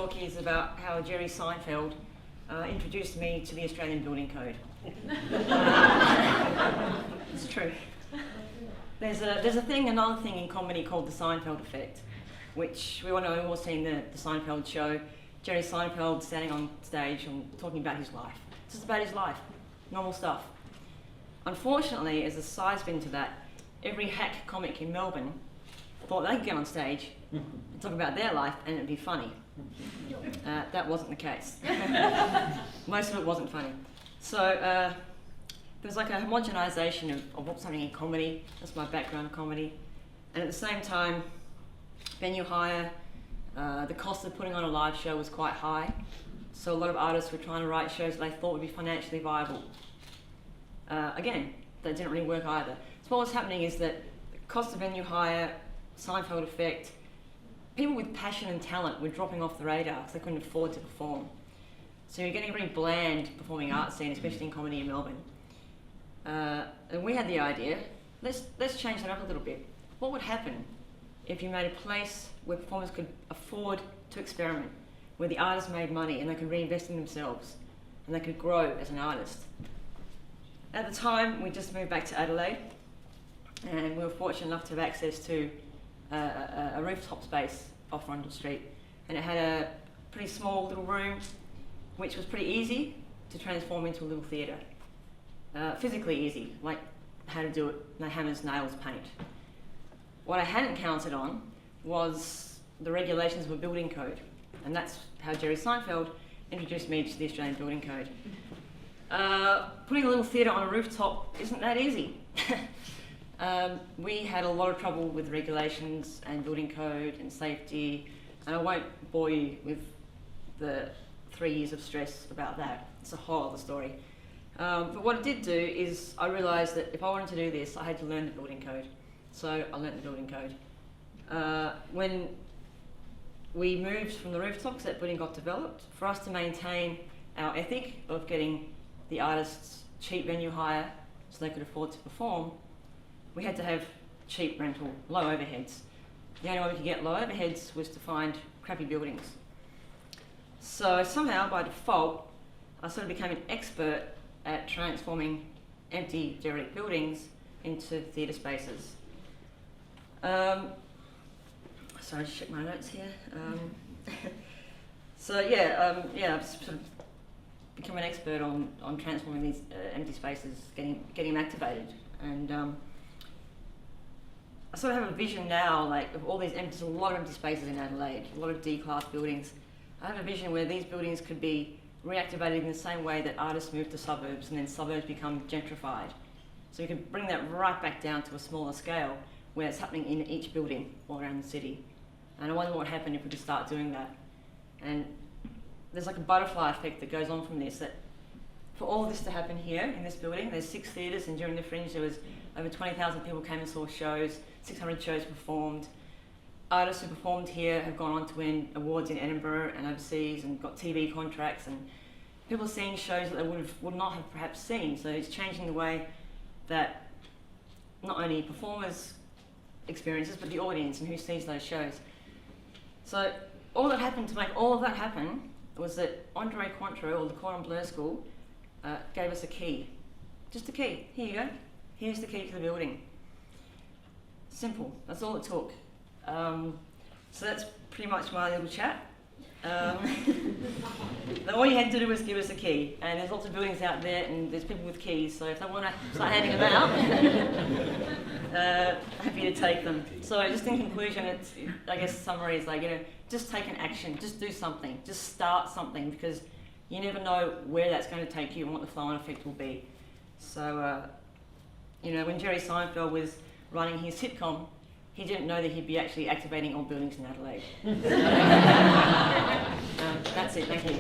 talk is about how Jerry Seinfeld introduced me to the Australian Building Code. It's true. There's another thing in comedy called the Seinfeld effect, which we all know, we've all seen the Seinfeld show. Jerry Seinfeld standing on stage and talking about his life. It's just about his life, normal stuff. Unfortunately, as a side spin to that, every hack comic in Melbourne thought they could get on stage and talk about their life and it'd be funny. That wasn't the case. Most of it wasn't funny. So there was like a homogenisation of what's happening in comedy. That's my background in comedy. And at the same time, venue hire, the cost of putting on a live show was quite high. So a lot of artists were trying to write shows that they thought would be financially viable. Again, that didn't really work either. So what was happening is that the cost of venue hire, Seinfeld effect, people with passion and talent were dropping off the radar because they couldn't afford to perform. So you're getting a very bland performing arts scene, especially in comedy in Melbourne. And we had the idea, let's change that up a little bit. What would happen if you made a place where performers could afford to experiment, where the artists made money and they could reinvest in themselves and they could grow as an artist? At the time, we just moved back to Adelaide, and we were fortunate enough to have access to a rooftop space off Rundle Street, and it had a pretty small little room which was pretty easy to transform into a little theatre. Physically easy, like how to do it, no hammers, nails, paint. What I hadn't counted on was the regulations of a building code, and that's how Jerry Seinfeld introduced me to the Australian Building Code. Putting a little theatre on a rooftop isn't that easy. We had a lot of trouble with regulations and building code and safety, and I won't bore you with the 3 years of stress about that. It's a whole other story. But what it did do is I realised that if I wanted to do this, I had to learn the building code. So I learnt the building code. When we moved from the rooftop, because that building got developed, for us to maintain our ethic of getting the artists cheap venue hire so they could afford to perform, we had to have cheap rental, low overheads. The only way we could get low overheads was to find crappy buildings. So somehow, by default, I sort of became an expert at transforming empty, derelict buildings into theatre spaces. Sorry, just check my notes here. I've sort of become an expert on transforming these empty spaces, getting them activated, and I sort of have a vision now, like of all these there's a lot of empty spaces in Adelaide, a lot of D-class buildings. I have a vision where these buildings could be reactivated in the same way that artists move to suburbs and then suburbs become gentrified. So you can bring that right back down to a smaller scale where it's happening in each building all around the city. And I wonder what would happen if we could start doing that. And there's like a butterfly effect that goes on from this, that for all of this to happen here in this building, there's 6 theatres, and during the Fringe there was over 20,000 people came and saw shows, 600 shows performed. Artists who performed here have gone on to win awards in Edinburgh and overseas and got TV contracts, and people are seeing shows that they would not have perhaps seen. So it's changing the way that not only performers experiences, but the audience and who sees those shows. So all that happened to make all of that happen was that Andre Cointreau, or the Cordon Bleu School, gave us a key. Just a key. Here you go. Here's the key to the building. Simple. That's all it took. So that's pretty much my little chat. All you had to do was give us a key, and there's lots of buildings out there and there's people with keys, so if they want to start handing them out, happy to take them. So just in conclusion, it's, I guess the summary is like, just take an action, just do something, just start something, because you never know where that's going to take you and what the flow-on effect will be. So, when Jerry Seinfeld was running his sitcom, he didn't know that he'd be actually activating all buildings in Adelaide. That's it, thank you.